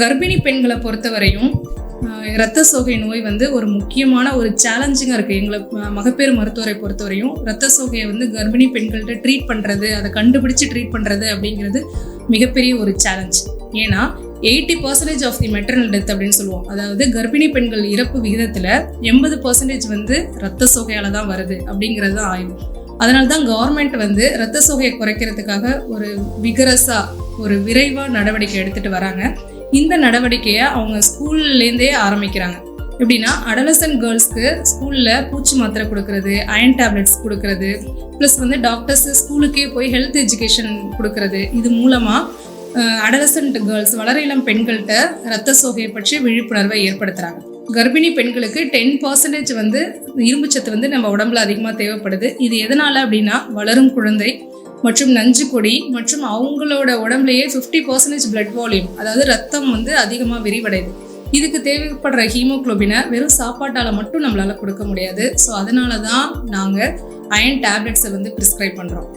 கர்ப்பிணி பெண்களை பொறுத்தவரையும் இரத்த சோகை நோய் வந்து ஒரு முக்கியமான ஒரு சேலஞ்சிங்காக இருக்குது. எங்களை மகப்பேறு மருத்துவரை பொறுத்தவரையும் இரத்த சோகையை வந்து கர்ப்பிணி பெண்கள்கிட்ட ட்ரீட் பண்ணுறது, அதை கண்டுபிடிச்சு ட்ரீட் பண்ணுறது அப்படிங்கிறது மிகப்பெரிய ஒரு சேலஞ்ச். ஏன்னா 80% ஆஃப் தி மெட்டர்னல் டெத் அப்படின்னு சொல்லுவோம். அதாவது கர்ப்பிணி பெண்கள் இறப்பு விகிதத்தில் 80% வந்து இரத்த சோகையால் தான் வருது அப்படிங்கிறது தான் ஆய்வு. அதனால தான் கவர்மெண்ட் வந்து இரத்த சோகையை குறைக்கிறதுக்காக ஒரு ஒரு விரைவாக நடவடிக்கை எடுத்துகிட்டு வராங்க. இந்த நடவடிக்கையை அவங்க ஸ்கூல்லேருந்தே ஆரம்பிக்கிறாங்க. எப்படின்னா, அடலசன்ட் கேர்ள்ஸ்க்கு ஸ்கூலில் பூச்சி மாத்திரை கொடுக்கறது, அயன் டேப்லெட்ஸ் கொடுக்கறது, ப்ளஸ் வந்து டாக்டர்ஸ் ஸ்கூலுக்கே போய் ஹெல்த் எஜுகேஷன் கொடுக்கறது. இது மூலமாக அடலசன்ட் கேர்ள்ஸ், வளர இளம் பெண்கள்கிட்ட இரத்த சோகையை பற்றி விழிப்புணர்வை ஏற்படுத்துகிறாங்க. கர்ப்பிணி பெண்களுக்கு 10% வந்து இரும்புச்சத்து வந்து நம்ம உடம்புல அதிகமாக தேவைப்படுது. இது எதனால் அப்படின்னா, வளரும் குழந்தை மற்றும் நஞ்சு கொடி மற்றும் அவங்களோட உடம்புலையே 50% பிளட் வால்யூம், அதாவது ரத்தம் வந்து அதிகமாக விரிவடையுது. இதுக்கு தேவைப்படுற ஹீமோக்ளோபினை வெறும் சாப்பாட்டால் மட்டும் நம்மளால் கொடுக்க முடியாது. ஸோ அதனால தான் நாங்கள் அயன் டேப்லெட்ஸை வந்து ப்ரிஸ்கிரைப் பண்ணுறோம்.